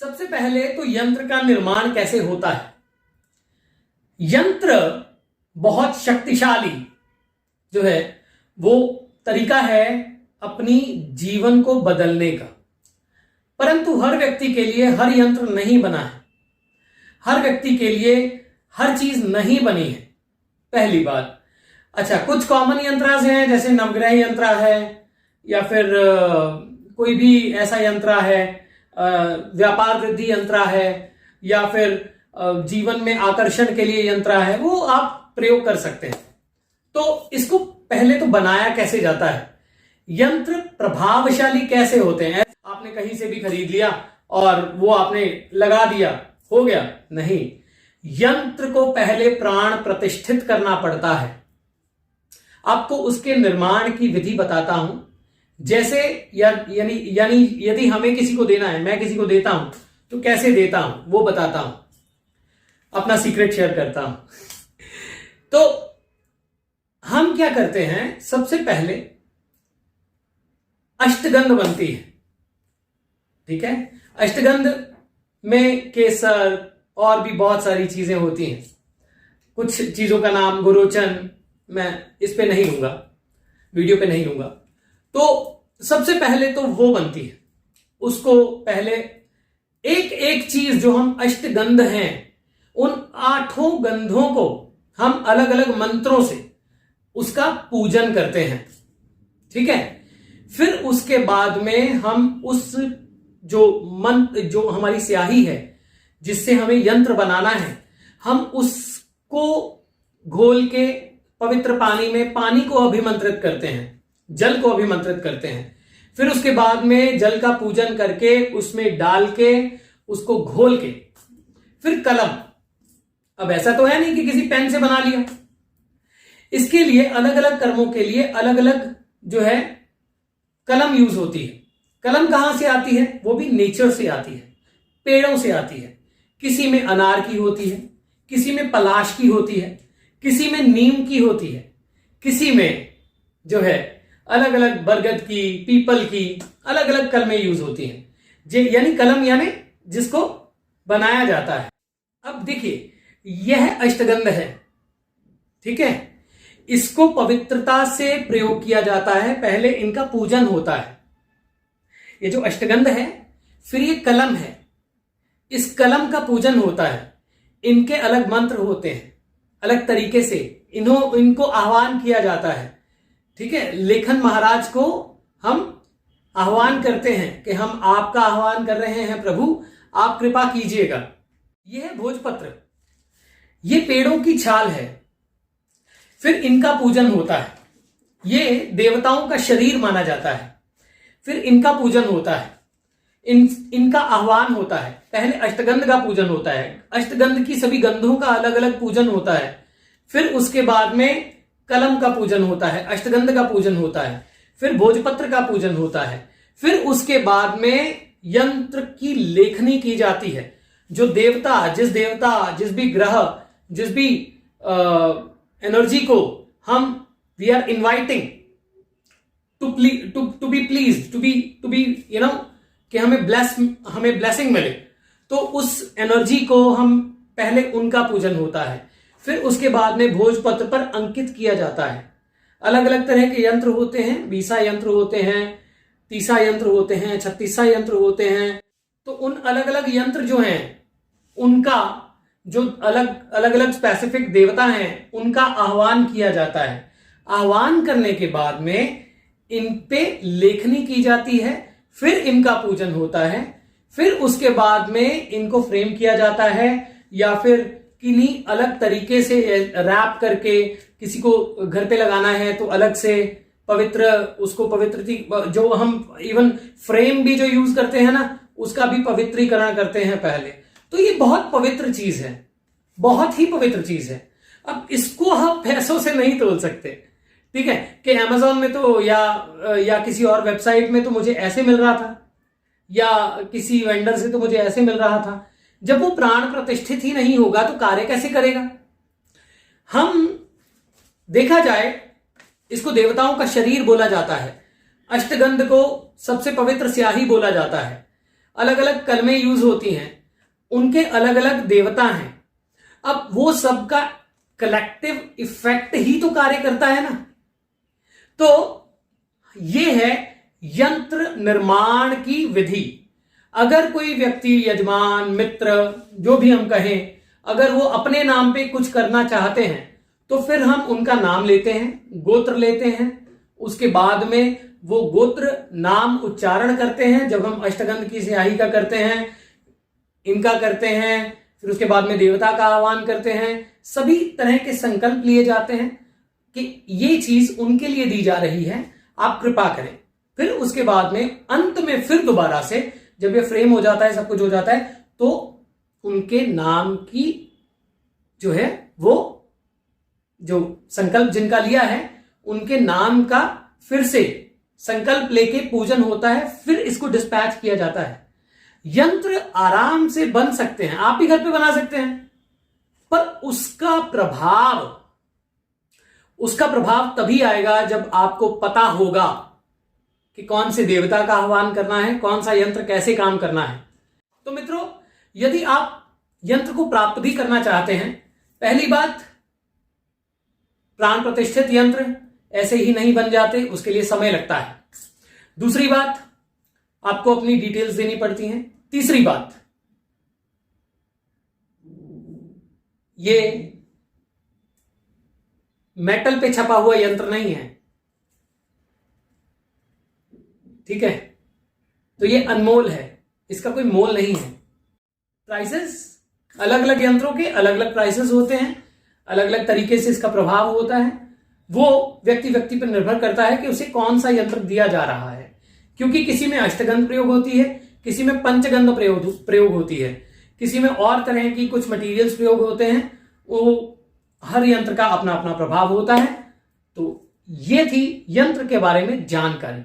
सबसे पहले तो यंत्र का निर्माण कैसे होता है। यंत्र बहुत शक्तिशाली जो है वो तरीका है अपनी जीवन को बदलने का, परंतु हर व्यक्ति के लिए हर यंत्र नहीं बना है, हर व्यक्ति के लिए हर चीज नहीं बनी है। पहली बात। अच्छा, कुछ कॉमन यंत्रास हैं जैसे नवग्रह यंत्र है या फिर कोई भी ऐसा यंत्र है, व्यापार वृद्धि यंत्र है या फिर जीवन में आकर्षण के लिए यंत्र है, वो आप प्रयोग कर सकते हैं। तो इसको पहले तो बनाया कैसे जाता है, यंत्र प्रभावशाली कैसे होते हैं। आपने कहीं से भी खरीद लिया और वो आपने लगा दिया, हो गया? नहीं, यंत्र को पहले प्राण प्रतिष्ठित करना पड़ता है। आपको उसके निर्माण की विधि बताता हूं। जैसे यानी यदि हमें किसी को देना है, मैं किसी को देता हूं तो कैसे देता हूं वो बताता हूं, अपना सीक्रेट शेयर करता हूं। तो हम क्या करते हैं, सबसे पहले अष्टगंध बनती है, ठीक है। अष्टगंध में केसर और भी बहुत सारी चीजें होती हैं। कुछ चीजों का नाम गुरोचन, मैं इस पे नहीं लूंगा, वीडियो पे नहीं लूंगा। तो सबसे पहले तो वो बनती है। उसको पहले एक एक चीज जो हम अष्टगंध हैं, उन 8 गंधों को हम अलग अलग मंत्रों से उसका पूजन करते हैं, ठीक है। फिर उसके बाद में हम उस जो मंत्र, जो हमारी स्याही है जिससे हमें यंत्र बनाना है, हम उसको घोल के पवित्र पानी में पानी को अभिमंत्रित करते हैं, जल को अभिमंत्रित करते हैं। फिर उसके बाद में जल का पूजन करके उसमें डाल के उसको घोल के फिर कलम। अब ऐसा तो है नहीं कि किसी पेन से बना लिया, इसके लिए अलग अलग कर्मों के लिए अलग अलग जो है कलम यूज होती है। कलम कहां से आती है, वो भी नेचर से आती है, पेड़ों से आती है। किसी में अनार की होती है, किसी में पलाश की होती है, किसी में नीम की होती है, किसी में जो है अलग अलग बरगद की, पीपल की, अलग अलग कलमें यूज होती हैं। यानी कलम यानी जिसको बनाया जाता है। अब देखिए, यह अष्टगंध है, ठीक है। इसको पवित्रता से प्रयोग किया जाता है, पहले इनका पूजन होता है। ये जो अष्टगंध है, फिर ये कलम है, इस कलम का पूजन होता है। इनके अलग मंत्र होते हैं, अलग तरीके से इनको आह्वान किया जाता है, ठीक है। लेखन महाराज को हम आह्वान करते हैं कि हम आपका आह्वान कर रहे हैं प्रभु, आप कृपा कीजिएगा। यह है भोजपत्र, ये पेड़ों की छाल है। फिर इनका पूजन होता है, ये देवताओं का शरीर माना जाता है। फिर इनका पूजन होता है, इनका आह्वान होता है। पहले अष्टगंध का पूजन होता है, अष्टगंध की सभी गंधों का अलग अलग पूजन होता है। फिर उसके बाद में कलम का पूजन होता है, अष्टगंध का पूजन होता है, फिर भोजपत्र का पूजन होता है। फिर उसके बाद में यंत्र की लेखनी की जाती है। जो देवता, जिस भी ग्रह, जिस भी एनर्जी को हम we are inviting to be please, to be कि हमें ब्लेसिंग मिले, तो उस एनर्जी को हम पहले उनका पूजन होता है। फिर उसके बाद में भोजपत्र पर अंकित किया जाता है। अलग अलग तरह के यंत्र होते हैं, 20 यंत्र होते हैं, 30 यंत्र होते हैं, 36 यंत्र होते हैं। तो उन अलग अलग यंत्र जो हैं, उनका जो अलग अलग स्पेसिफिक देवता हैं, उनका आह्वान किया जाता है। आह्वान करने के बाद में इन पे लेखनी की जाती है, फिर इनका पूजन होता है। फिर उसके बाद में इनको फ्रेम किया जाता है या फिर किन्हीं अलग तरीके से रैप करके, किसी को घर पे लगाना है तो अलग से उसको पवित्र, जो हम इवन फ्रेम भी जो यूज करते हैं ना, उसका भी पवित्रीकरण करते हैं पहले। तो ये बहुत पवित्र चीज है, बहुत ही पवित्र चीज है। अब इसको हम पैसों से नहीं तोल सकते, ठीक है। कि अमेज़न में तो या किसी और वेबसाइट में तो मुझे ऐसे मिल रहा था, या किसी वेंडर से तो मुझे ऐसे मिल रहा था। जब वो प्राण प्रतिष्ठित ही नहीं होगा तो कार्य कैसे करेगा। हम देखा जाए, इसको देवताओं का शरीर बोला जाता है, अष्टगंध को सबसे पवित्र स्याही बोला जाता है, अलग अलग कलमें यूज होती हैं, उनके अलग अलग देवता हैं। अब वो सबका कलेक्टिव इफेक्ट ही तो कार्य करता है ना। तो ये है यंत्र निर्माण की विधि। अगर कोई व्यक्ति, यजमान, मित्र, जो भी हम कहें, अगर वो अपने नाम पे कुछ करना चाहते हैं तो फिर हम उनका नाम लेते हैं, गोत्र लेते हैं। उसके बाद में वो गोत्र नाम उच्चारण करते हैं। जब हम अष्टगंध की स्याही का करते हैं, इनका करते हैं, फिर उसके बाद में देवता का आह्वान करते हैं, सभी तरह के संकल्प लिए जाते हैं कि ये चीज उनके लिए दी जा रही है, आप कृपा करें। फिर उसके बाद में अंत में फिर दोबारा से जब ये फ्रेम हो जाता है, सब कुछ हो जाता है, तो उनके नाम की जो है वो जो संकल्प जिनका लिया है उनके नाम का फिर से संकल्प लेके पूजन होता है। फिर इसको डिस्पैच किया जाता है। यंत्र आराम से बन सकते हैं, आप भी घर पे बना सकते हैं, पर उसका प्रभाव तभी आएगा जब आपको पता होगा कि कौन से देवता का आह्वान करना है, कौन सा यंत्र कैसे काम करना है। तो मित्रों, यदि आप यंत्र को प्राप्त भी करना चाहते हैं, पहली बात, प्राण प्रतिष्ठित यंत्र ऐसे ही नहीं बन जाते, उसके लिए समय लगता है। दूसरी बात, आपको अपनी डिटेल्स देनी पड़ती हैं। तीसरी बात, ये मेटल पे छपा हुआ यंत्र नहीं है, ठीक है? तो ये अनमोल है, इसका कोई मोल नहीं है। प्राइसेस, अलग अलग यंत्रों के अलग अलग प्राइसेस होते हैं, अलग अलग तरीके से इसका प्रभाव होता है। वो व्यक्ति व्यक्ति पर निर्भर करता है कि उसे कौन सा यंत्र दिया जा रहा है, क्योंकि किसी में अष्टगंध प्रयोग होती है, किसी में पंचगंध प्रयोग होती है, किसी में और तरह की कुछ मटेरियल्स प्रयोग होते हैं। वो हर यंत्र का अपना अपना प्रभाव होता है। तो ये थी यंत्र के बारे में जानकारी।